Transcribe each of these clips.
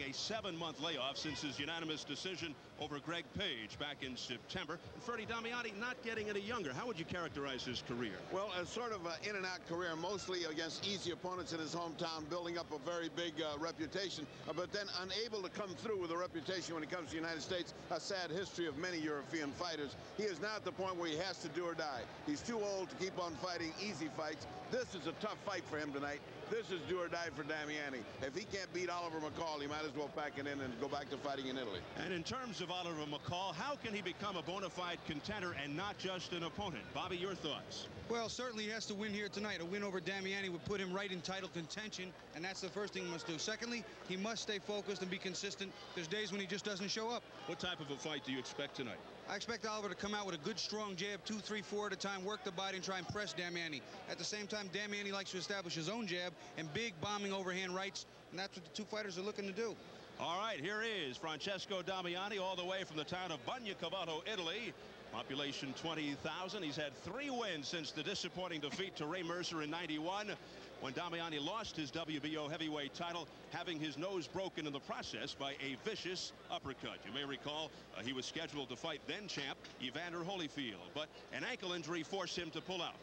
taking a 7-month layoff since his unanimous decision over Greg Page back in September. And Ferdy, Damiani not getting any younger. How would you characterize his career? Well, a sort of an in-and-out career, mostly against easy opponents in his hometown, building up a very big reputation, but then unable to come through with a reputation when it comes to the United States. A sad history of many European fighters. He is now at the point where he has to do or die. He's too old to keep on fighting easy fights. This is a tough fight for him tonight. This is do or die for Damiani. If he can't beat Oliver McCall, he might as well pack it in and go back to fighting in Italy. And in terms of Oliver McCall, how can he become a bona fide contender and not just an opponent? Bobby, your thoughts? Well, certainly he has to win here tonight. A win over Damiani would put him right in title contention, and that's the first thing he must do. Secondly, he must stay focused and be consistent. There's days when he just doesn't show up. What type of a fight do you expect tonight? I expect Oliver to come out with a good, strong jab, 2, 3, 4 at a time, work the body and try and press Damiani. At the same time, Damiani likes to establish his own jab and big bombing overhand rights, and that's what the two fighters are looking to do. All right, here is Francesco Damiani, all the way from the town of Bagnacavallo, Italy. Population 20,000. He's had 3 wins since the disappointing defeat to Ray Mercer in '91, when Damiani lost his WBO heavyweight title, having his nose broken in the process by a vicious uppercut. You may recall he was scheduled to fight then champ Evander Holyfield, but an ankle injury forced him to pull out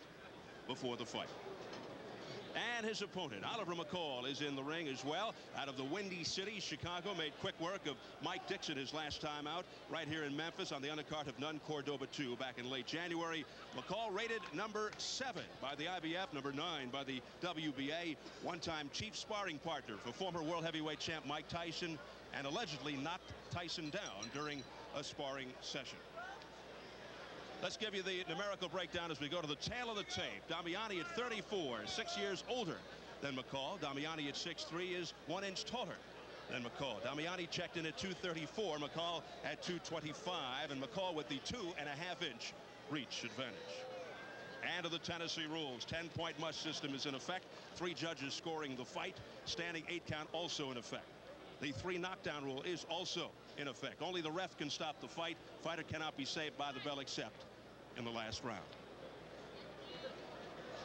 before the fight. And his opponent, Oliver McCall, is in the ring as well. Out of the Windy City, Chicago, made quick work of Mike Dixon his last time out, right here in Memphis on the undercard of None Cordoba 2 back in late January. McCall rated number 7 by the IBF, number 9 by the WBA, one-time chief sparring partner for former world heavyweight champ Mike Tyson, and allegedly knocked Tyson down during a sparring session. Let's give you the numerical breakdown as we go to the tail of the tape. Damiani at 34, 6 years older than McCall. Damiani at 6'3" is 1 inch taller than McCall. Damiani checked in at 234, McCall at 225, and McCall with the 2.5 inch reach advantage. And of the Tennessee rules, 10-point must system is in effect. 3 judges scoring the fight. Standing 8 count also in effect. The 3 knockdown rule is also in effect. Only the ref can stop the fight. Fighter cannot be saved by the bell except in the last round.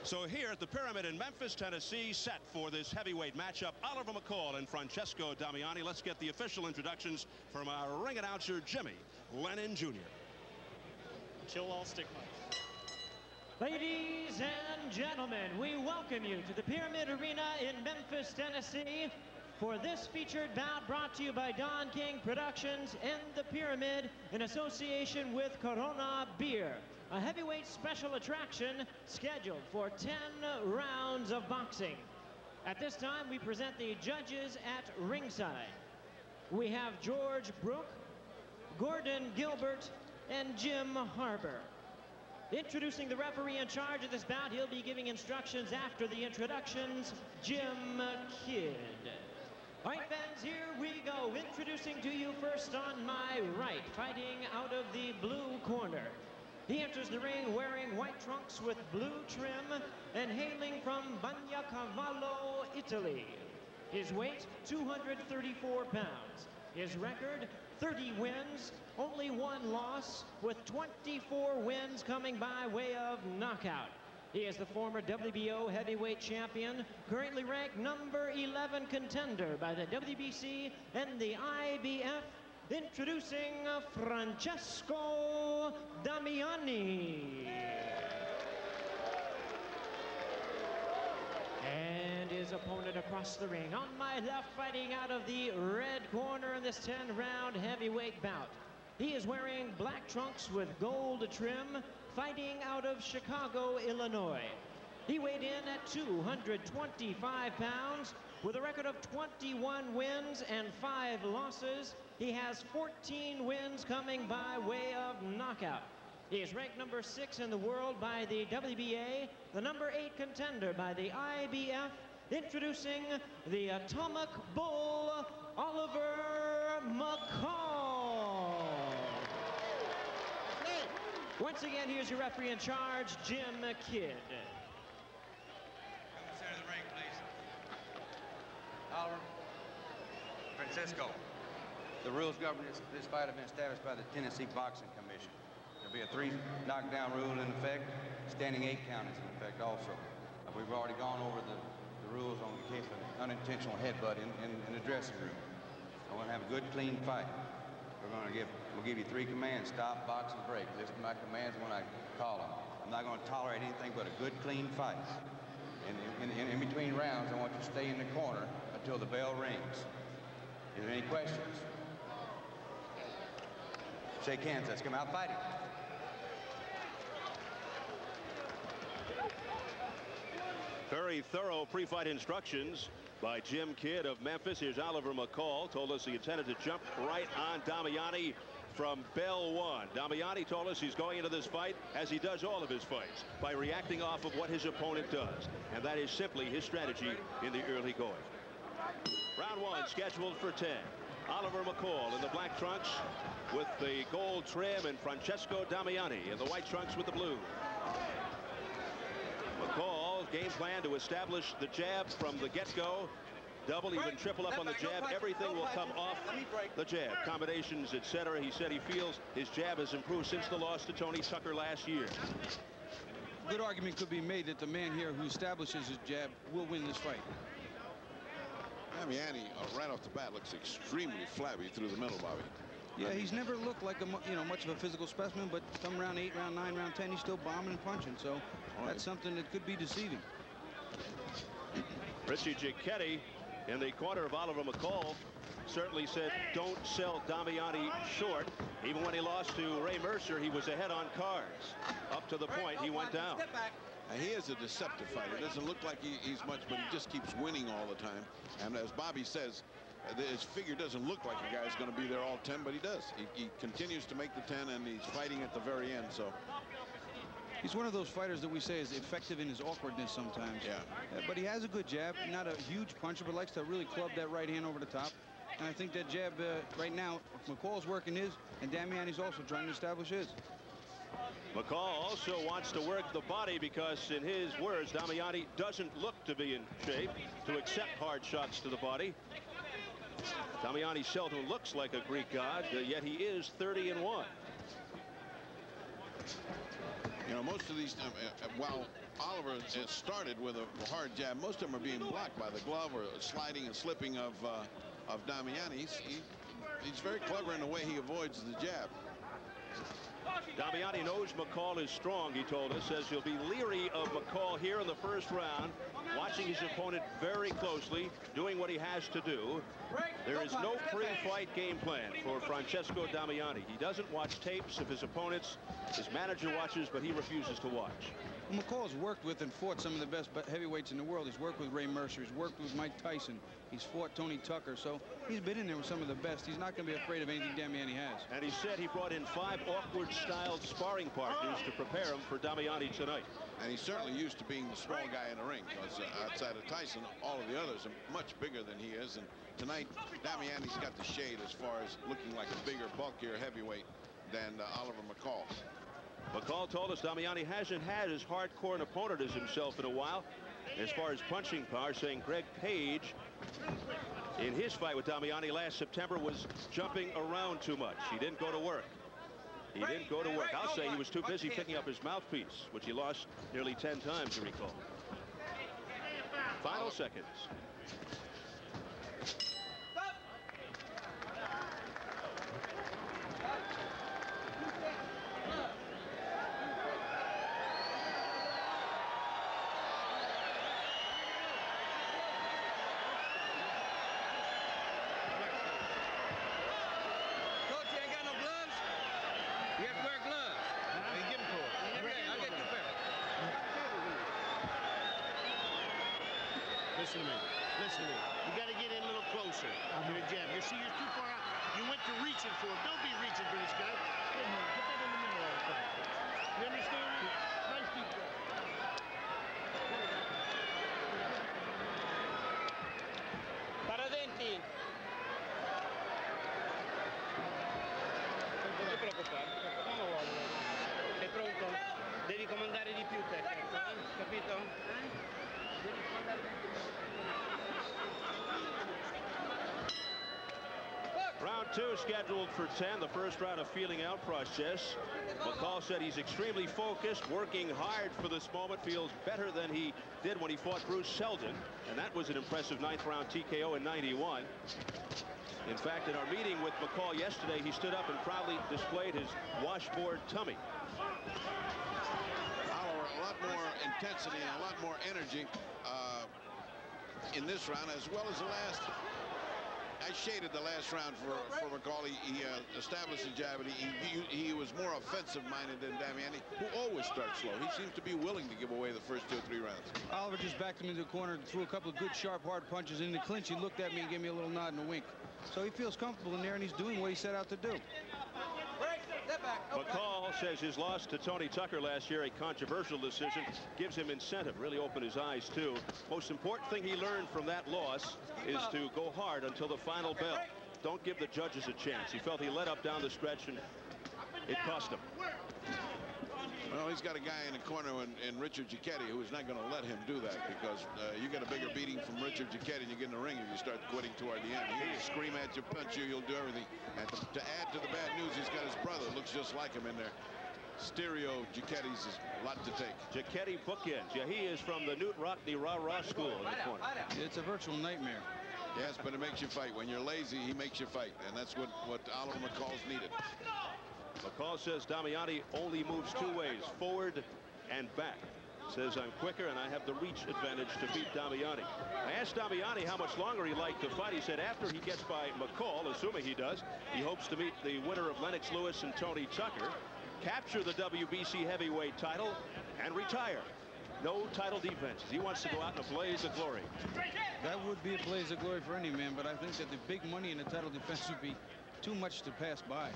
So here at the Pyramid in Memphis, Tennessee, set for this heavyweight matchup, Oliver McCall and Francesco Damiani. Let's get the official introductions from our ring announcer, Jimmy Lennon Jr. Chill all stick mic. Ladies and gentlemen, we welcome you to the Pyramid Arena in Memphis, Tennessee, for this featured bout brought to you by Don King Productions and the Pyramid in association with Corona Beer, a heavyweight special attraction scheduled for 10 rounds of boxing. At this time, we present the judges at ringside. We have George Brook, Gordon Gilbert, and Jim Harbour. Introducing the referee in charge of this bout, he'll be giving instructions after the introductions, Jim Kidd. All right, fans, here we go. Introducing to you first on my right, fighting out of the blue corner. He enters the ring wearing white trunks with blue trim and hailing from Bagnacavallo, Italy. His weight, 234 pounds. His record, 30 wins, only 1 loss, with 24 wins coming by way of knockout. He is the former WBO heavyweight champion, currently ranked number 11 contender by the WBC and the IBF. Introducing Francesco Damiani. And his opponent across the ring. On my left, fighting out of the red corner in this 10-round heavyweight bout. He is wearing black trunks with gold trim, fighting out of Chicago, Illinois. He weighed in at 225 pounds with a record of 21 wins and 5 losses. He has 14 wins coming by way of knockout. He is ranked number 6 in the world by the WBA, the number 8 contender by the IBF. Introducing the Atomic Bull, Oliver McCall. Once again, here's your referee in charge, Jim Kidd. Come to the center of the ring, please. Oliver. Francesco. The rules governing this fight have been established by the Tennessee Boxing Commission. There'll be a 3 knockdown rule in effect. Standing 8 count is in effect also. We've already gone over the rules on the case of unintentional headbutt in the dressing room. have a good, clean fight. We'll give you 3 commands: stop, box, and break. Listen to my commands when I call them. I'm not going to tolerate anything but a good, clean fight. In between rounds, I want you to stay in the corner until the bell rings. Is there any questions? Shake hands. Let's come out fighting. Very thorough pre-fight instructions by Jim Kidd of Memphis. Here's Oliver McCall. Told us he intended to jump right on Damiani from bell one. Damiani told us he's going into this fight, as he does all of his fights, by reacting off of what his opponent does. And that is simply his strategy in the early going. Round 1 scheduled for 10. Oliver McCall in the black trunks with the gold trim, and Francesco Damiani in the white trunks with the blue. McCall's game plan to establish the jab from the get-go. Double, even triple up on the jab. Everything will come off the jab. Combinations, etc. He said he feels his jab has improved since the loss to Tony Tucker last year. Good argument could be made that the man here who establishes his jab will win this fight. Damiani, right off the bat, looks extremely flabby through the middle, Bobby. Yeah, he's never looked like much of a physical specimen, but come round 8, round 9, round 10, he's still bombing and punching. So that's something that could be deceiving. Richie Giacchetti in the corner of Oliver McCall certainly said, don't sell Damiani short. Even when he lost to Ray Mercer, he was ahead on cards. Up to the point he went down. He is a deceptive fighter. It doesn't look like he's much, but he just keeps winning all the time. And as Bobby says, his figure doesn't look like a guy's going to be there all 10, but he does. He continues to make the 10, and he's fighting at the very end. So he's one of those fighters that we say is effective in his awkwardness sometimes. Yeah. But he has a good jab. Not a huge puncher, but likes to really club that right hand over the top. And I think that jab right now, McCall's working his, and Damiani's also trying to establish his. McCall also wants to work the body because, in his words, Damiani doesn't look to be in shape to accept hard shots to the body. Damiani seldom looks like a Greek god, yet he is 30-1. You know, most of these, while Oliver has started with a hard jab, most of them are being blocked by the glove or sliding and slipping of Damiani. He's very clever in the way he avoids the jab. Damiani knows McCall is strong, he told us, says he'll be leery of McCall here in the first round, watching his opponent very closely, doing what he has to do. There is no pre-fight game plan for Francesco Damiani. He doesn't watch tapes of his opponents. His manager watches, but he refuses to watch. Well, McCall's worked with and fought some of the best heavyweights in the world. He's worked with Ray Mercer. He's worked with Mike Tyson. He's fought Tony Tucker. So he's been in there with some of the best. He's not going to be afraid of anything Damiani has. And he said he brought in 5 awkward-styled sparring partners to prepare him for Damiani tonight. And he's certainly used to being the small guy in the ring, because outside of Tyson, all of the others are much bigger than he is. And tonight, Damiani's got the shade as far as looking like a bigger, bulkier heavyweight than Oliver McCall. McCall told us Damiani hasn't had as hardcore an opponent as himself in a while as far as punching power, saying Greg Page in his fight with Damiani last September was jumping around too much. He didn't go to work. He didn't go to work. I'll say he was too busy picking up his mouthpiece, which he lost nearly 10 times, you recall. Final seconds. Listen to me. Listen to me. You got to get in a little closer to the jab. You see, you're too far out. You went to reaching for it. Don't be reaching for this guy. Get that in the middle all the time. You understand me? Nice deep breath. Para denti. Non ti preoccupare. Non lo voglio. Sei pronto? Devi comandare di più tecnico, capito? Devi comandare di più. Round two scheduled for 10, the first round of feeling out process. McCall said he's extremely focused, working hard for this moment, feels better than he did when he fought Bruce Seldon, and that was an impressive 9th round TKO in '91. In fact, in our meeting with McCall yesterday, he stood up and proudly displayed his washboard tummy. Oliver, a lot more intensity and a lot more energy in this round, as well as the last. I shaded the last round for McCall. He established the jab, and he was more offensive-minded than Damiani, who always starts slow. He seems to be willing to give away the first 2 or 3 rounds. Oliver just backed him into the corner, threw a couple of good, sharp, hard punches. In the clinch, he looked at me and gave me a little nod and a wink. So he feels comfortable in there, and he's doing what he set out to do. McCall says his loss to Tony Tucker last year, a controversial decision, gives him incentive. Really opened his eyes, too. Most important thing he learned from that loss is to go hard until the final bell. Don't give the judges a chance. He felt he let up down the stretch, and it cost him. Well, he's got a guy in the corner in Richard Giacchetti who is not going to let him do that, because you get a bigger beating from Richard Giacchetti and you get in the ring if you start quitting toward the end. He'll scream at you, punch you, you'll do everything. And to add to the bad news, he's got his brother, looks just like him in there. Stereo Giacchetti's is a lot to take. Giacchetti bookends. Yeah, he is from the Newt Rockney rah-rah school in the corner. It's a virtual nightmare. Yes, but it makes you fight. When you're lazy, he makes you fight, and that's what Oliver McCall's needed. McCall says Damiani only moves 2 ways, forward and back. Says I'm quicker and I have the reach advantage to beat Damiani. I asked Damiani how much longer he liked to fight. He said after he gets by McCall, assuming he does, he hopes to meet the winner of Lennox Lewis and Tony Tucker, capture the WBC heavyweight title, and retire. No title defenses. He wants to go out in a blaze of glory. That would be a blaze of glory for any man, but I think that the big money in the title defense would be too much to pass by.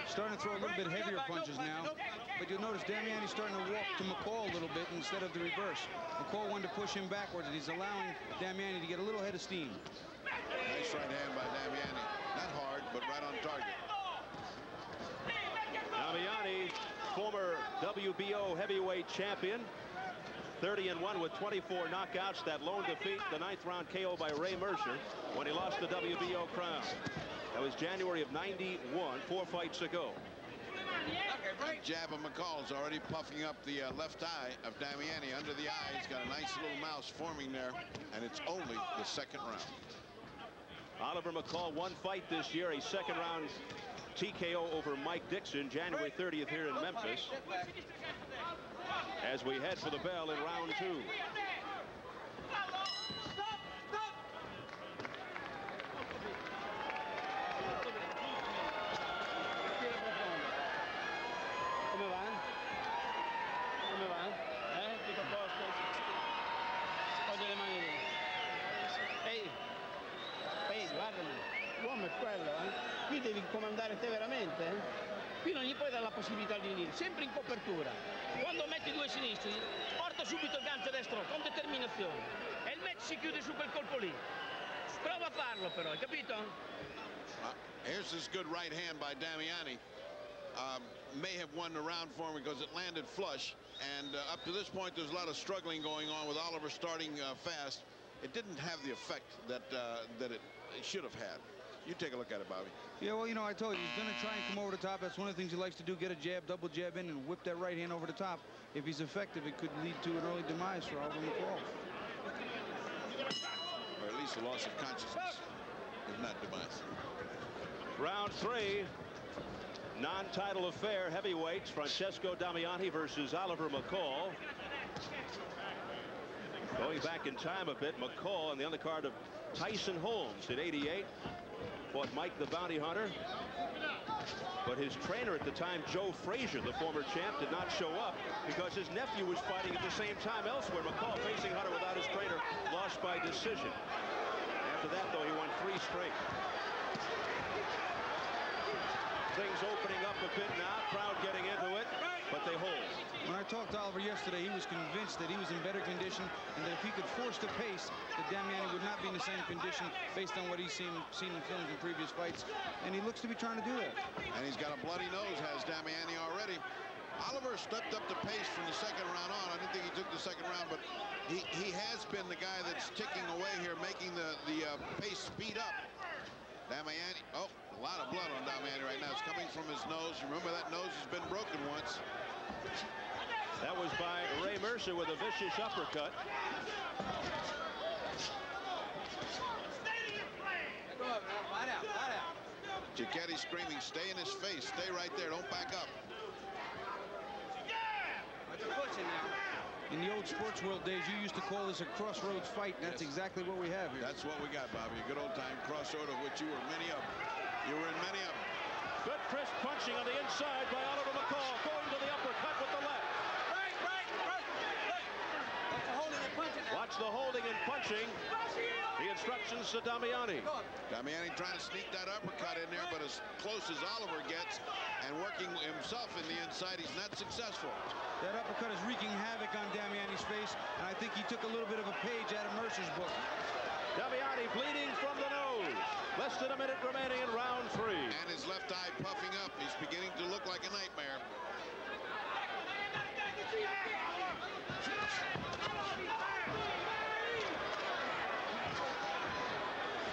Starting to throw a little bit heavier punches now, but you'll notice Damiani's starting to walk to McCall a little bit instead of the reverse. McCall wanted to push him backwards, and he's allowing Damiani to get a little head of steam. Nice right hand by Damiani. Not hard, but right on target. Damiani, former WBO heavyweight champion, 30-1 with 24 knockouts. That lone defeat, the 9th round KO by Ray Mercer when he lost the WBO crown. That was January of '91, 4 fights ago. That jab of McCall's already puffing up the left eye of Damiani under the eye. He's got a nice little mouse forming there, and it's only the 2nd round. Oliver McCall, 1 fight this year, a 2nd round TKO over Mike Dixon, January 30th here in Memphis. As we head for the bell in round 2. L'uomo è quello, Qui devi comandare te veramente, Qui non gli puoi dare la possibilità di venire, sempre in copertura. Quando metti 2 sinistri, porta subito il gancio destro con determinazione. E il match si chiude su quel colpo lì. Prova a farlo però, hai capito? Here's this good right hand by Damiani. May have won the round for him because it landed flush. And up to this point, there's a lot of struggling going on with Oliver starting fast. It didn't have the effect that it should have had. You take a look at it, Bobby. Yeah, well, you know, I told you, he's going to try and come over the top. That's one of the things he likes to do, get a jab, double jab in, and whip that right hand over the top. If he's effective, it could lead to an early demise for Oliver McCall. Or at least a loss of consciousness, if not demise. Round 3. Non-title affair, heavyweights, Francesco Damiani versus Oliver McCall. Going back in time a bit, McCall on the undercard of Tyson Holmes in '88 fought Mike the Bounty Hunter. But his trainer at the time, Joe Frazier, the former champ, did not show up because his nephew was fighting at the same time elsewhere. McCall facing Hunter without his trainer, lost by decision. After that, though, he won 3 straight. Things opening up a bit now, crowd getting into it, but they hold. When I talked to Oliver yesterday, he was convinced that he was in better condition and that if he could force the pace, that Damiani would not be in the same condition based on what he's seen in films in previous fights. And he looks to be trying to do that. And he's got a bloody nose, has Damiani already. Oliver stepped up the pace from the second round on. I didn't think he took the second round, but he has been the guy that's ticking away here, making the pace speed up. Damiani, oh, a lot of blood on Damiani right now. It's coming from his nose. Remember, that nose has been broken once. That was by Ray Mercer with a vicious uppercut. Giacchetti screaming, stay in his face, stay right there, don't back up. In the old sports world days, you used to call this a crossroads fight, and that's exactly what we have here. That's what we got, Bobby. A good old time crossroad of which you were many of. You were in many of them. Good crisp punching on the inside by Oliver McCall, going to the uppercut with the left. Watch the holding and punching. The instructions to Damiani. Damiani trying to sneak that uppercut in there, but as close as Oliver gets and working himself in the inside, he's not successful. That uppercut is wreaking havoc on Damiani's face, and I think he took a little bit of a page out of Mercer's book. Damiani bleeding from the nose. Less than a minute remaining in round 3. And his left eye puffing up. He's beginning to look like a nightmare.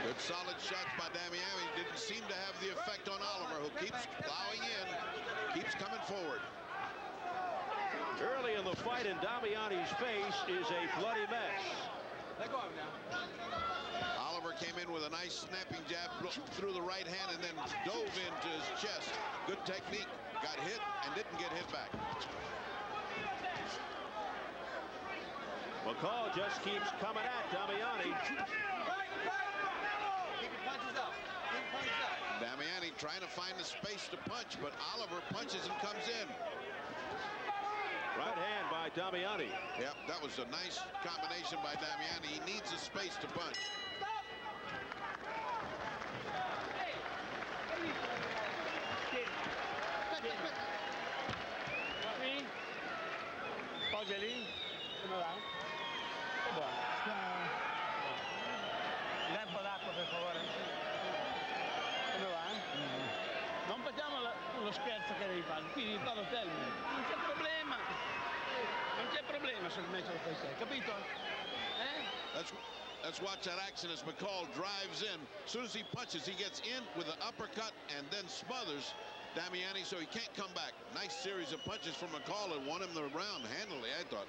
Good solid shots by Damiani. Didn't seem to have the effect on Oliver, who keeps plowing in, keeps coming forward. Early in the fight, in Damiani's face is a bloody mess. Let go of him now. Oliver came in with a nice snapping jab through the right hand and then dove into his chest. Good technique. Got hit and didn't get hit back. McCall just keeps coming at Damiani. Damiani trying to find the space to punch, but Oliver punches and comes in. Right hand by Damiani. Yep, that was a nice combination by Damiani. He needs a space to punch. Poggi come va? Buono. Lampo d'acqua per favore. Come va? Non facciamo lo scherzo che devi fare, qui devi fare l'hotel. Non c'è problema. Non c'è problema sul match lo fai te, capito? Let's watch that action as McCall drives in. As soon as he punches, he gets in with an uppercut and then smothers Damiani, so he can't come back. Nice series of punches from McCall and won him the round handily, I thought.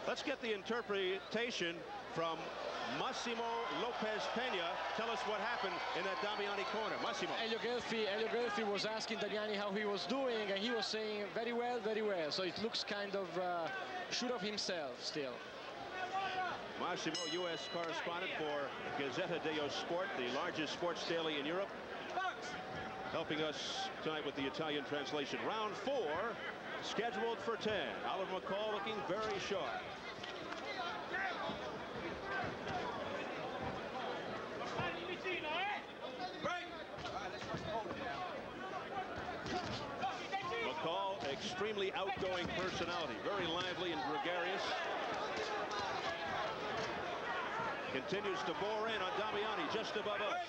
Let's get the interpretation from Massimo Lopez Peña. Tell us what happened in that Damiani corner. Massimo. Elio Gelfi was asking Damiani how he was doing, and he was saying very well, very well. So it looks kind of sure of himself still. Massimo, U.S. correspondent for Gazzetta dello Sport, the largest sports daily in Europe, helping us tonight with the Italian translation. Round 4, scheduled for 10. Oliver McCall looking very sharp. McCall, extremely outgoing personality, very lively and gregarious. Continues to bore in on Damiani just above us.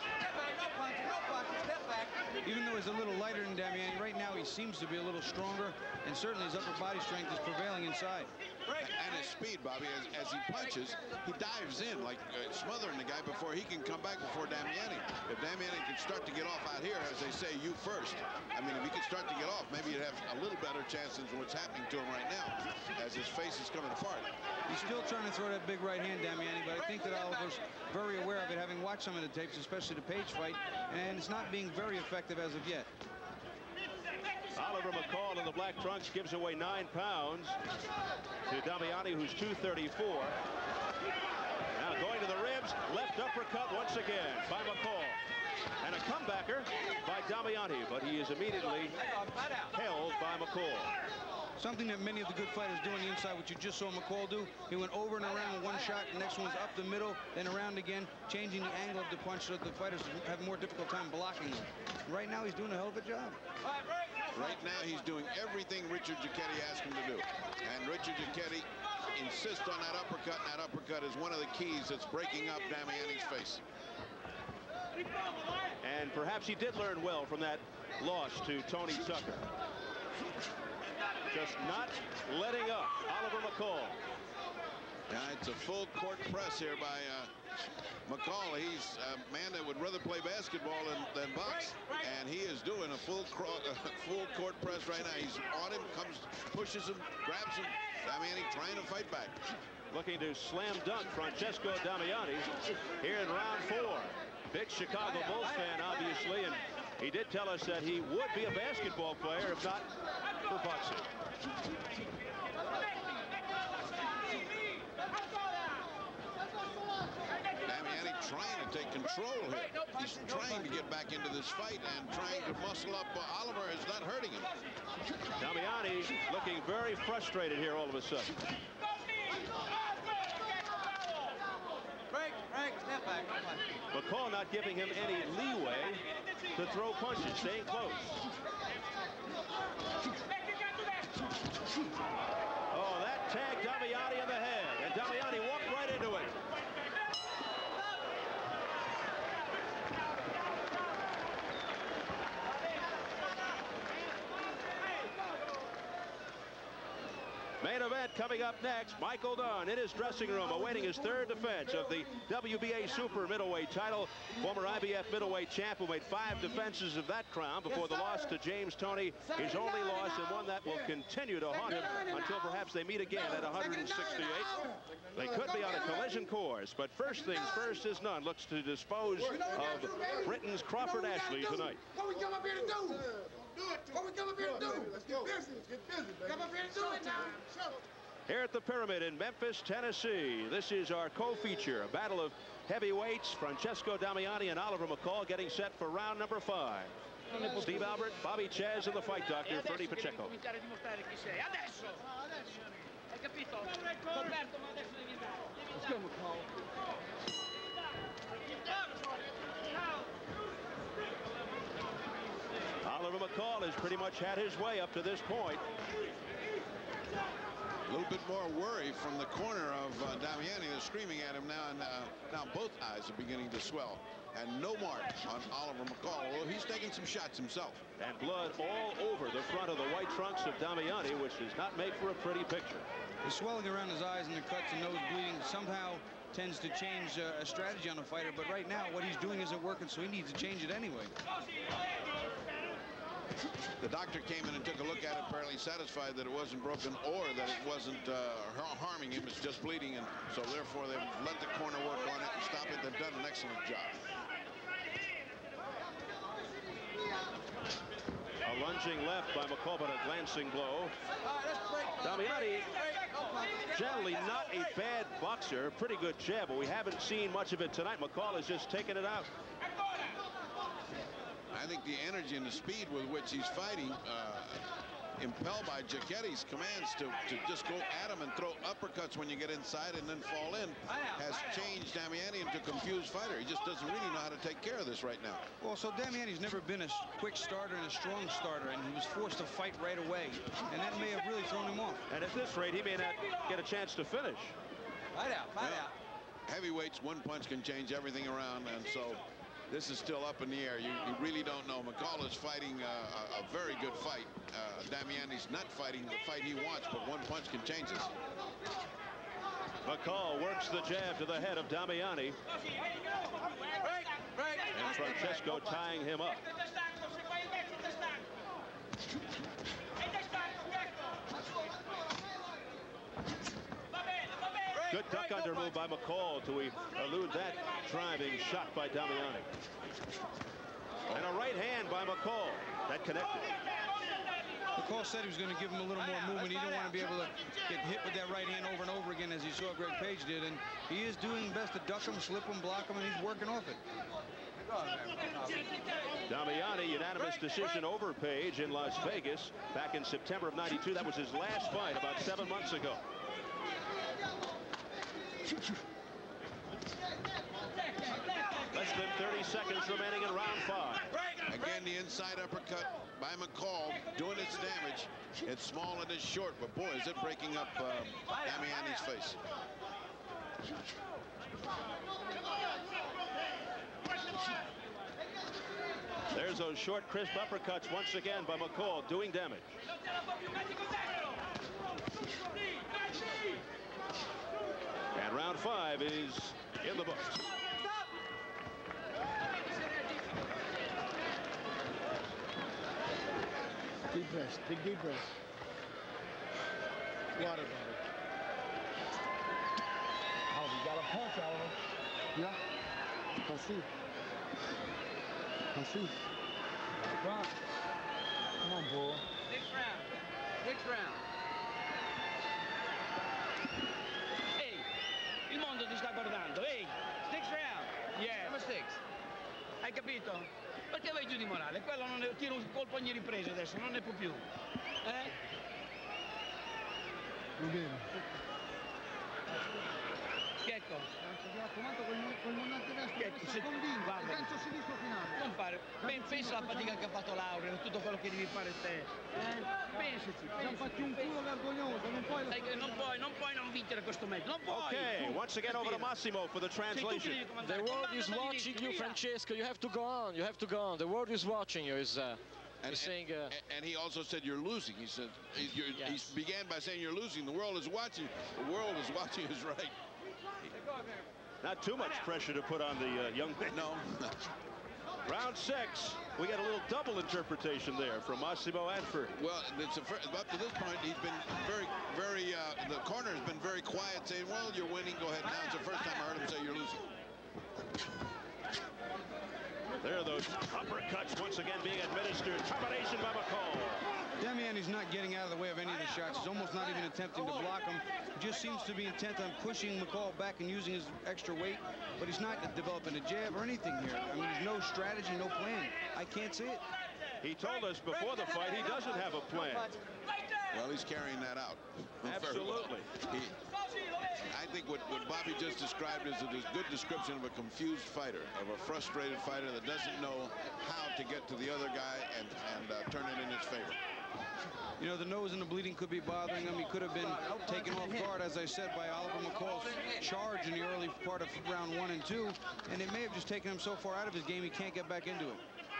Even though he's a little lighter than Damiani, right now he seems to be a little stronger, and certainly his upper body strength is prevailing inside. And his speed, Bobby, as he punches, he dives in, like smothering the guy before he can come back before Damiani. If Damiani can start to get off out here, as they say, you first. I mean, if he could start to get off, maybe he'd have a little better chance than what's happening to him right now, as his face is coming apart. He's still trying to throw that big right hand, Damiani, but I think that Oliver's very aware of it, having watched some of the tapes, especially the Page fight, and it's not being very effective as of yet. Oliver McCall in the black trunks gives away 9 pounds to Damiani, who's 234. Now going to the ribs, left uppercut once again by McCall. And a comebacker by Damiani, but he is immediately held by McCall. Something that many of the good fighters do on the inside, what you just saw McCall do. He went over and around with one shot, the next one's up the middle, then around again, changing the angle of the punch so that the fighters have a more difficult time blocking them. Right now, he's doing a hell of a job. Right now, he's doing everything Richard Giacchetti asked him to do. And Richard Giacchetti insists on that uppercut, and that uppercut is one of the keys that's breaking up Damiani's face. And perhaps he did learn well from that loss to Tony Tucker. Just not letting up. Oliver McCall. Yeah, it's a full court press here by McCall. He's a man that would rather play basketball than box, and he is doing a full court press right now. He's on him, pushes him, grabs him. Damiani trying to fight back. Looking to slam dunk Francesco Damiani here in round 4. Big Chicago Bulls fan, obviously, and he did tell us that he would be a basketball player if not for boxing. Damiani trying to take control here. He's trying to get back into this fight and trying to muscle up. Oliver is not hurting him. Damiani looking very frustrated here all of a sudden. Step back. McCall not giving him any leeway to throw punches, staying close. Oh, that tagged Damiani in the head, and Damiani walked right into it. Main event coming up next. Michael Dunn in his dressing room awaiting his 3rd defense of the WBA super middleweight title. Former IBF middleweight champ who made 5 defenses of that crown before the loss to James Toney. His only loss, and one that will continue to haunt him until perhaps they meet again at 168. They could be on a collision course, but first things first is Nunn looks to dispose of Britain's Crawford Ashley tonight. What we come up here to do? What we come up here to do? Let's get business. Get business, baby. Come up here to do it now. Here at the Pyramid in Memphis, Tennessee. This is our co-feature, a battle of heavyweights. Francesco Damiani and Oliver McCall getting set for round number 5. Steve Albert, Bobby Chaz, and the fight doctor, Freddie Pacheco. Let's go, McCall. Oliver McCall has pretty much had his way up to this point. A little bit more worry from the corner of Damiani. They're screaming at him now, and now both eyes are beginning to swell. And no mark on Oliver McCall. Well, he's taking some shots himself. And blood all over the front of the white trunks of Damiani, which does not make for a pretty picture. The swelling around his eyes and the cuts and nose bleeding somehow tends to change a strategy on a fighter. But right now, what he's doing isn't working, so he needs to change it anyway. The doctor came in and took a look at it, apparently satisfied that it wasn't broken or that it wasn't harming him. It's just bleeding, and so therefore they've let the corner work on it and stop it. They've done an excellent job. A lunging left by McCall, but a glancing blow. Damiani, generally not a bad boxer, pretty good jab, but we haven't seen much of it tonight. McCall is just taking it out. I think the energy and the speed with which he's fighting, impelled by Giacchetti's commands to just go at him and throw uppercuts when you get inside and then fall in, has changed Damiani into a confused fighter. He just doesn't really know how to take care of this right now. Well, so Damiani's never been a quick starter and a strong starter, and he was forced to fight right away, and that may have really thrown him off. And at this rate, he may not get a chance to finish. Fight out. Heavyweights, one punch can change everything around, and so this is still up in the air. You really don't know. McCall is fighting a very good fight. Damiani's not fighting the fight he wants, but one punch can change this. McCall works the jab to the head of Damiani. And Francesco tying him up. Good duck under move by McCall to elude that driving shot by Damiani. And a right hand by McCall. That connected. McCall said he was going to give him a little more movement. He didn't want to be able to get hit with that right hand over and over again, as you saw Greg Page did. And he is doing best to duck him, slip him, block him, and he's working off it. Damiani, unanimous decision over Page in Las Vegas back in September of '92. That was his last fight about 7 months ago. Less than 30 seconds remaining in round 5. Again, the inside uppercut by McCall doing its damage. It's small and it's short, but boy, is it breaking up Damiani's face. There's There's those short, crisp uppercuts once again by McCall, doing damage. And round 5 is in the books. Deep breath, big deep breath. Water bottle. Oh, you got a punch out of him. Yeah. Pursue. Pursue. Come on, boy. Next round. Next round. Ehi, il mondo ti sta guardando. Ehi, six round. Yeah. Come six? Hai capito? Perché vai giù di morale? Quello non è, tira un colpo ogni ripresa adesso, non ne può più. Va bene. Ecco. Comando col monante destro, se convinto, guarda, gancio sinistro finale. non pare. Pensa alla fatica che ha fatto Laurel, tutto quello che devi fare te. Pensaci. Non fatti un culo vergognoso, non puoi... Non puoi non vincere questo match, non puoi. Okay, once again over to Massimo for the translation. The world is watching you, Francesco. You have to go on. You have to go on. The world is watching you. He's saying. And he also said you're losing. He said he began by saying you're losing. The world is watching. The world is watching is right. Not too much pressure to put on the young man. No. Round 6, we got a little double interpretation there from Massimo and for. Well, up to this point, he's been very, the corner has been very quiet, saying, well, you're winning, go ahead. Now it's the first time I heard him say you're losing. There are those uppercuts once again being administered. Combination by McCall. Damiani's not getting out of the way of any of the shots. He's almost not even attempting to block them. He just seems to be intent on pushing McCall back and using his extra weight, but he's not developing a jab or anything here. I mean, there's no strategy, no plan. I can't see it. He told us before the fight he doesn't have a plan. Well, he's carrying that out. Absolutely. I think what Bobby just described is a good description of a confused fighter, of a frustrated fighter that doesn't know how to get to the other guy and turn it in his favor. You know, the nose and the bleeding could be bothering him. He could have been taken off guard, as I said, by Oliver McCall's charge in the early part of round 1 and 2, and it may have just taken him so far out of his game he can't get back into it.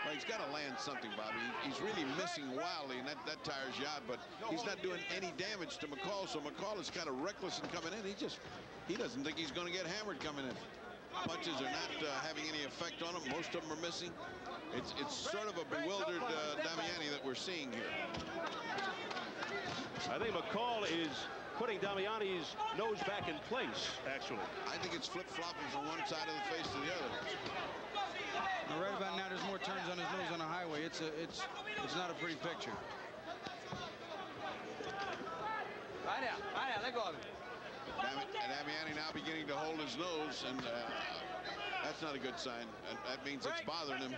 Well, he's got to land something, Bobby. He's really missing wildly, and that tires you out, but he's not doing any damage to McCall, so McCall is kind of reckless in coming in. He doesn't think he's going to get hammered coming in. Punches are not having any effect on him. Most of them are missing. It's sort of a bewildered Damiani that we're seeing here. I think McCall is putting Damiani's nose back in place, actually. I think it's flip-flopping from one side of the face to the other. Now, right about now, there's more turns on his nose on the highway. It's not a pretty picture. Damiani now beginning to hold his nose, and that's not a good sign. That means it's bothering him.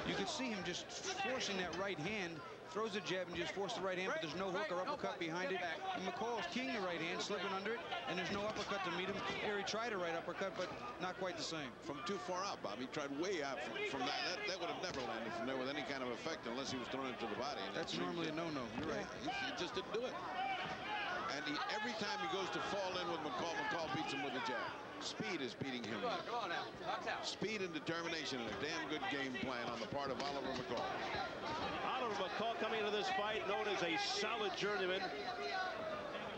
You could see him just forcing that right hand, throws a jab and just force the right hand, but there's no hook or uppercut behind it. And McCall's keying the right hand, slipping under it, and there's no uppercut to meet him. Here he tried a right uppercut, but not quite the same. From too far out, Bob. He tried way out from that. That would have never landed from there with any kind of effect unless he was thrown into the body. And that's normally a no-no. You're right. He just didn't do it. And every time he goes to fall in with McCall, McCall beats him with a jab. Speed is beating him. Go on now. Speed and determination, and a damn good game plan on the part of Oliver McCall. Oliver McCall coming into this fight known as a solid journeyman.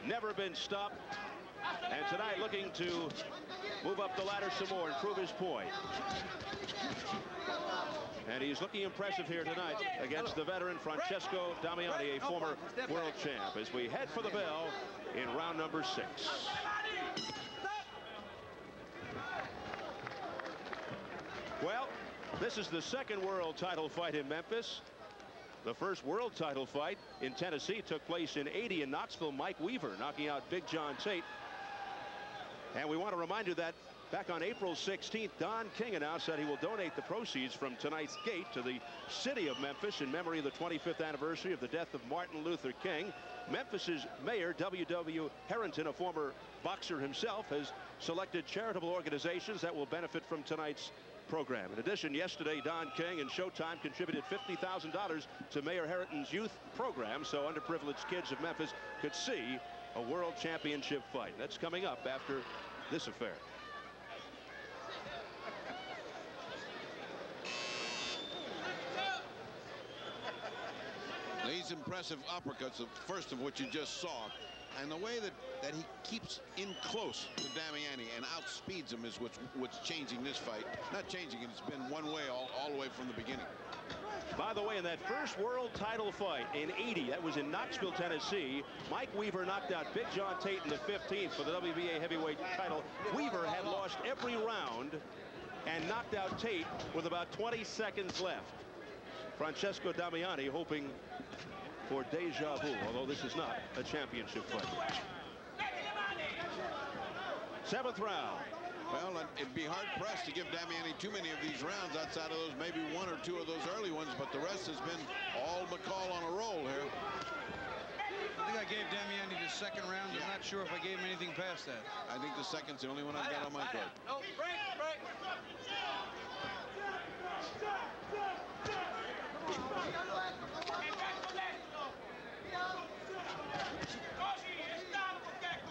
Never been stopped. And tonight looking to move up the ladder some more and prove his point. And he's looking impressive here tonight against the veteran Francesco Damiani, a former world champ, as we head for the bell in round number 6. Well, this is the second world title fight in Memphis. The first world title fight in Tennessee took place in '80 in Knoxville. Mike Weaver knocking out Big John Tate. And we want to remind you that back on April 16th, Don King announced that he will donate the proceeds from tonight's gate to the city of Memphis in memory of the 25th anniversary of the death of Martin Luther King. Memphis's mayor, W.W. Harrington, a former boxer himself, has selected charitable organizations that will benefit from tonight's program. In addition, yesterday, Don King and Showtime contributed $50,000 to Mayor Harrington's youth program so underprivileged kids of Memphis could see a world championship fight. That's coming up after this affair. These impressive uppercuts, the first of which you just saw, and the way that he keeps in close to Damiani and outspeeds him is what's changing this fight. Not changing it, it's been one way all the way from the beginning. By the way, in that first world title fight in '80, that was in Knoxville, Tennessee, Mike Weaver knocked out Big John Tate in the 15th for the WBA heavyweight title. Weaver had lost every round and knocked out Tate with about 20 seconds left. Francesco Damiani hoping for deja vu, although this is not a championship fight. 7th round. Well, it'd be hard-pressed to give Damiani too many of these rounds outside of those, maybe 1 or 2 of those early ones, but the rest has been all McCall on a roll here. I think I gave Damiani the 2nd round. I'm not sure if I gave him anything past that. I think the 2nd's the only one I've got on my card. No, break.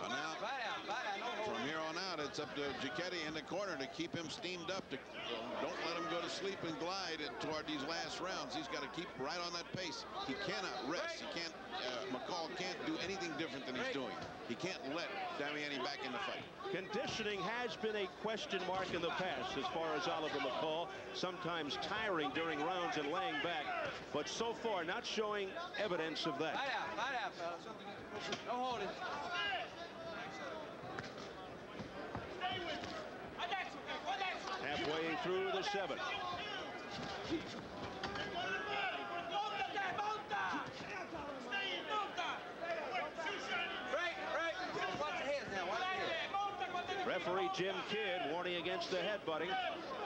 Now, from here on out, it's up to Giacchetti in the corner to keep him steamed up. Don't let him go to sleep and glide toward these last rounds. He's got to keep right on that pace. He cannot rest. He can't. McCall can't do anything different than he's doing. He can't let Damiani back in the fight. Conditioning has been a question mark in the past as far as Oliver McCall, sometimes tiring during rounds and laying back, but so far not showing evidence of that. Fight out, fellas. No holding. Halfway through the 7th. Referee Jim Kidd warning against the headbutting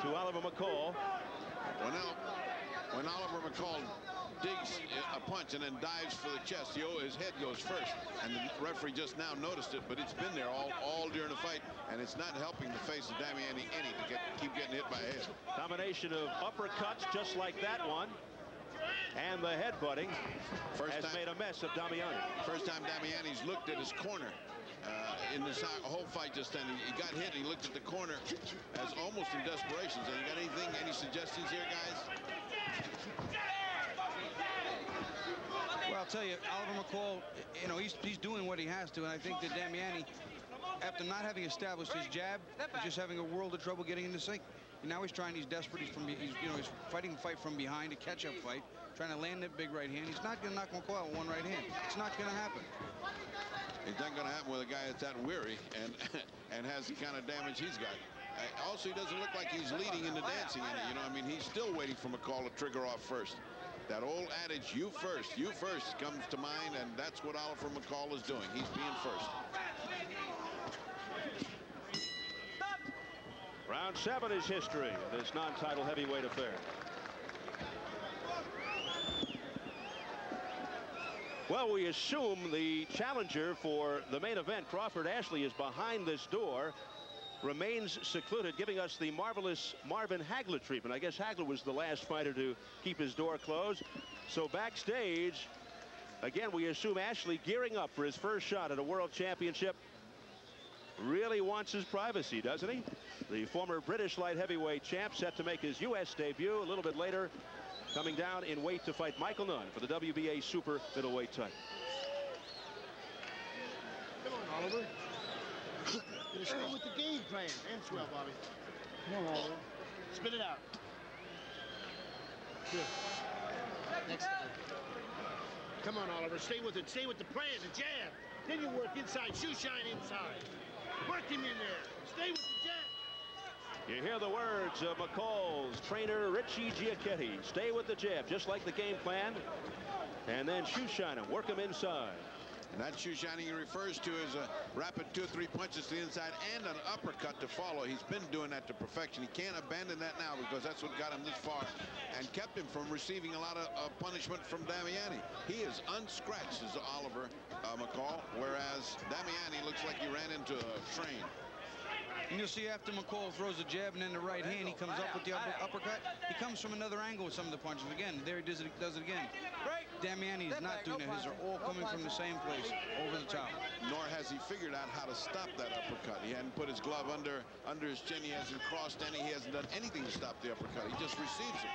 to Oliver McCall. Well, now, when Oliver McCall digs a punch and then dives for the chest, his head goes first, and the referee just now noticed it, but it's been there all during the fight, and it's not helping the face of Damiani any to keep getting hit by a head. Combination of uppercuts just like that one, and the headbutting has made a mess of Damiani. First time Damiani's looked at his corner in this whole fight just then. He got hit, and he looked at the corner as almost in desperation. So you got any suggestions here, guys? Well, I'll tell you, Oliver McCall, he's doing what he has to, and I think that Damiani, after not having established his jab, is just having a world of trouble getting in the sink. And now he's trying. He's desperate. He's fighting the fight from behind, a catch-up fight, trying to land that big right hand. He's not going to knock McCall out with one right hand. It's not going to happen. It's not going to happen with a guy that's that weary and has the kind of damage he's got. Also, he doesn't look like he's leading in the dancing in it. I mean, he's still waiting for McCall to trigger off first. That old adage, you first, comes to mind, and that's what Oliver McCall is doing. He's being first. Round 7 is history of this non-title heavyweight affair. Well, we assume the challenger for the main event, Crawford Ashley, is behind this door, remains secluded, giving us the marvelous Marvin Hagler treatment. I guess Hagler was the last fighter to keep his door closed. So backstage, again, we assume Ashley gearing up for his first shot at a world championship. Really wants his privacy, doesn't he? The former British light heavyweight champ set to make his U.S. debut a little bit later, coming down in weight to fight Michael Nunn for the WBA super middleweight title. Come on, Oliver. You're stay with the game plan. And swell, Bobby. Come on, Oliver. Spit it out. Good. Next time. Come on, Oliver. Stay with it. Stay with the plan, the jab. Then you work inside. Shoe shine inside. Work him in there. Stay with the jab. You hear the words of McCall's trainer, Richie Giacchetti. Stay with the jab, just like the game plan. And then shoe shine him, work him inside. And that shoe shining he refers to is a rapid 2 or 3 punches to the inside and an uppercut to follow. He's been doing that to perfection. He can't abandon that now because that's what got him this far and kept him from receiving a lot of punishment from Damiani. He is unscratched as Oliver McCall, whereas Damiani looks like he ran into a train. And you'll see after McCall throws a jab and then the right hand, he comes up with the uppercut. He comes from another angle with some of the punches. Again, there he does it again. Damiani is not doing it. His are all coming from the same place, over the top. Nor has he figured out how to stop that uppercut. He hadn't put his glove under his chin. He hasn't crossed any. He hasn't done anything to stop the uppercut. He just receives it.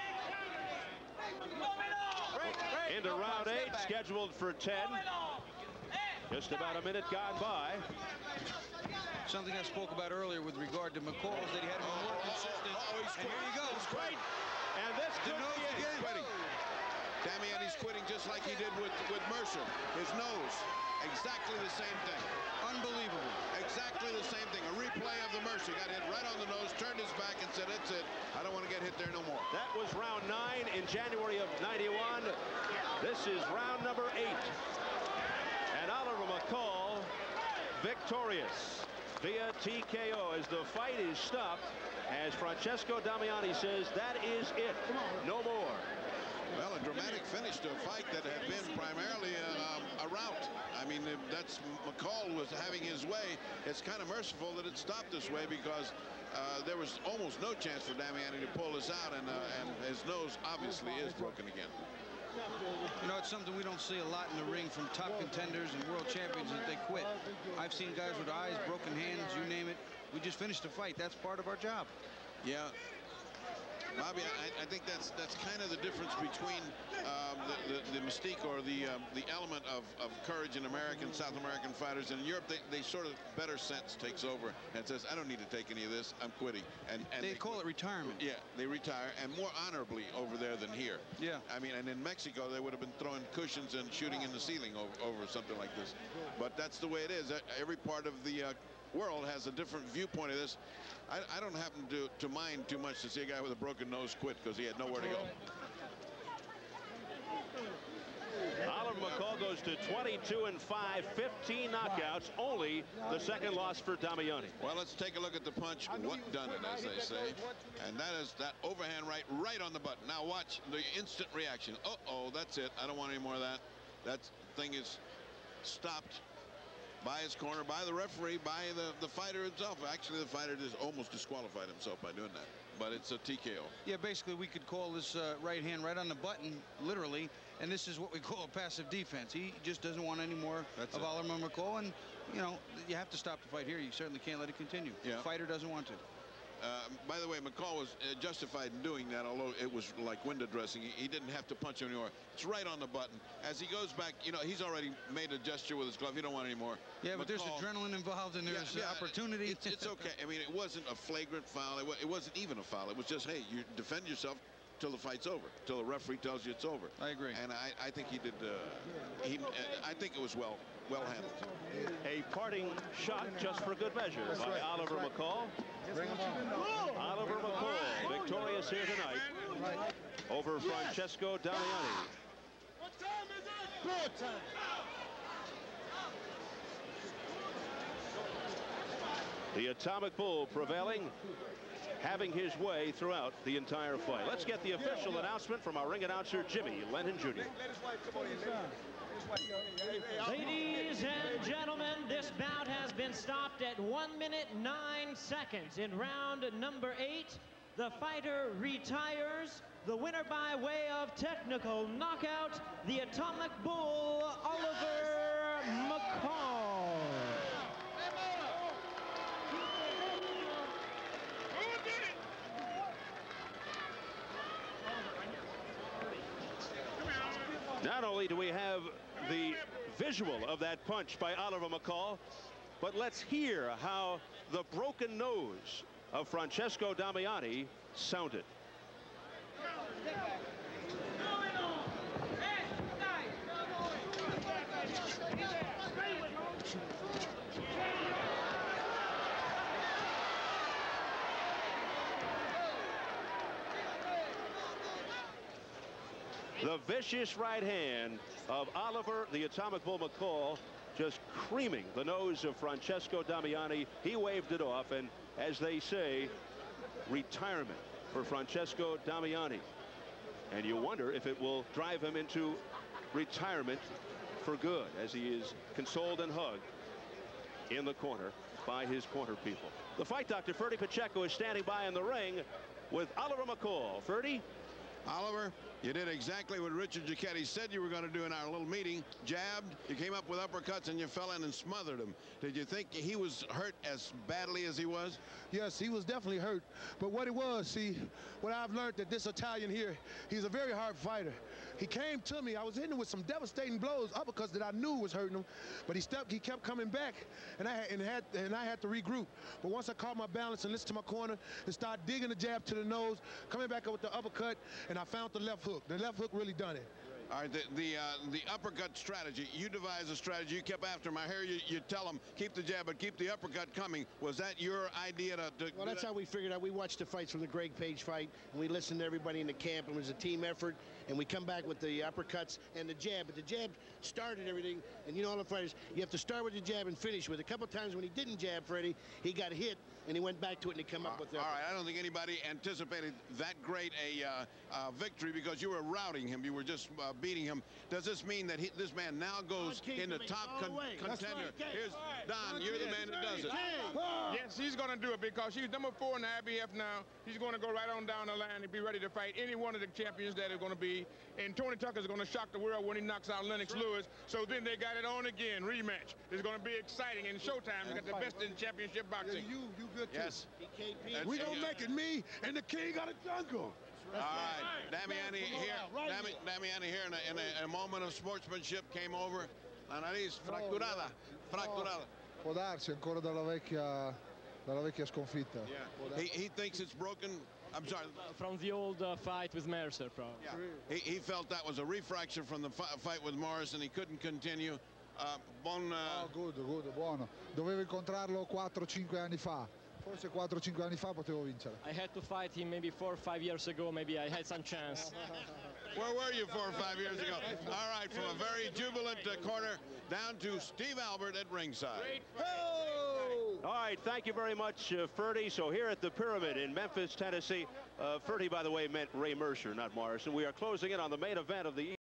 Into round 8, scheduled for 10. Just about a minute gone by. Something I spoke about earlier with regard to McCall is that he had to be more consistent. And here he goes. Great. And this could be it. He's quitting. Damiani's quitting just like he did with Mercer. His nose. Exactly the same thing. Unbelievable. Exactly the same thing. A replay of the Mercer. Got hit right on the nose, turned his back and said, that's it. I don't want to get hit there no more. That was round 9 in January of '91. This is round number 8. And Oliver McCall victorious via TKO as the fight is stopped. As Francesco Damiani says, that is it. No more. Well, a dramatic finish to a fight that had been primarily a rout. I mean, that's McCall was having his way. It's kind of merciful that it stopped this way because there was almost no chance for Damiani to pull this out, and his nose obviously is broken again. You know, it's something we don't see a lot in the ring from top contenders and world champions that they quit. I've seen guys with eyes, broken hands, you name it. We just finished the fight. That's part of our job. Yeah. Bobby, I think that's kind of the difference between the mystique or the element of courage in American, South American fighters. And in Europe, they sort of better sense takes over and says, I don't need to take any of this. I'm quitting. And they call it retirement. Yeah, they retire, and more honorably over there than here. Yeah. I mean, and in Mexico, they would have been throwing cushions and shooting in the ceiling over something like this. But that's the way it is. Every part of the world has a different viewpoint of this. I don't happen to mind too much to see a guy with a broken nose quit because he had nowhere to go. Oliver McCall goes to 22-5, 15 knockouts, only the second loss for Damiani. Well, let's take a look at the punch. What done it, as they say. And that is that overhand right on the button. Now watch the instant reaction. Uh-oh, that's it. I don't want any more of that. That thing is stopped by his corner, by the referee, by the fighter himself. Actually, the fighter just almost disqualified himself by doing that. But it's a TKO. Yeah, basically, we could call this right hand right on the button, literally, and this is what we call a passive defense. He just doesn't want any more of Oliver McCall, and, you know, you have to stop the fight here. You certainly can't let it continue. Yeah. The fighter doesn't want to. By the way, McCall was justified in doing that, although it was like window dressing. He didn't have to punch him anymore. It's right on the button. As he goes back, you know, he's already made a gesture with his glove. He don't want any more. Yeah, McCall, but there's adrenaline involved, and there's opportunity. It's okay. I mean, it wasn't a flagrant foul. It wasn't even a foul. It was just, hey, you defend yourself till the fight's over, till the referee tells you it's over. I agree. And I think he did. I think it was well handled. A parting shot just for good measure by Oliver McCall. Oliver McCall victorious here tonight over Francesco Damiani. What time is it? Good time. The Atomic Bull prevailing, having his way throughout the entire fight. Let's get the official announcement from our ring announcer, Jimmy Lennon Jr. Ladies and gentlemen, this bout has been stopped at 1 minute 9 seconds. In round number 8, the fighter retires. The winner by way of technical knockout, the Atomic Bull, Oliver McCall. Not only do we have the visual of that punch by Oliver McCall, but let's hear how the broken nose of Francesco Damiani sounded. The vicious right hand of Oliver the Atomic Bull McCall just creaming the nose of Francesco Damiani. He waved it off, and as they say, retirement for Francesco Damiani. And you wonder if it will drive him into retirement for good, as he is consoled and hugged in the corner by his corner people. The fight doctor, Ferdy Pacheco, is standing by in the ring with Oliver McCall. Ferdy? Oliver, You did exactly what Richard Giacchetti said you were going to do in our little meeting. Jabbed, you came up with uppercuts, and you fell in and smothered him. Did you think he was hurt as badly as he was? Yes, he was definitely hurt. But what it was, see, what I've learned that this Italian here, he's a very hard fighter. He came to me. I was hitting him with some devastating blows, uppercuts that I knew was hurting him. But he kept coming back, and I had to regroup. But once I caught my balance and listened to my corner and started digging the jab to the nose, coming back up with the uppercut, and I found the left hook. The left hook really done it. All right, the uppercut strategy. You devised a strategy. You kept after him. I hear you tell him, keep the jab, but keep the uppercut coming. Was that your idea to well, that's how we figured out. We watched the fights from the Greg Page fight, and we listened to everybody in the camp, and it was a team effort, and we come back with the uppercuts and the jab. But the jab started everything, and you know all the fighters, you have to start with the jab and finish with it. A couple times when he didn't jab, Freddie, he got hit, and he went back to it, and he come up with that. All right, I don't think anybody anticipated that great a victory because you were routing him. You were just beating him. Does this mean that this man now goes in the top contender? Here's Don. You're the man that does it. Yes, he's going to do it because he's number 4 in the IBF now. He's going to go right on down the line and be ready to fight any one of the champions that are going to be. And Tony Tucker's going to shock the world when he knocks out Lennox Lewis. So then they got it on again, rematch. It's going to be exciting. And Showtime, you got the best in championship boxing. Yeah, you good too. Yes. We gonna make it me and the king of the jungle. All right, Damiani here in a moment of sportsmanship came over. La nariz fracturada. Può darsi ancora dalla vecchia sconfitta. Yeah. He thinks it's broken. I'm sorry. From the old fight with Mercer, probably. Yeah. He felt that was a refraction from the fight with Morris, and he couldn't continue. Good, buono. Dovevo incontrarlo 4-5 anni fa. Forse 4-5 anni fa potevo vincere. I had to fight him maybe 4 or 5 years ago. Maybe I had some chance. Where were you 4 or 5 years ago? All right, from a very jubilant corner down to Steve Albert at ringside. All right, thank you very much, Ferdy. So here at the Pyramid in Memphis, Tennessee, Ferdy, by the way, meant Ray Mercer, not Morrison. We are closing in on the main event of the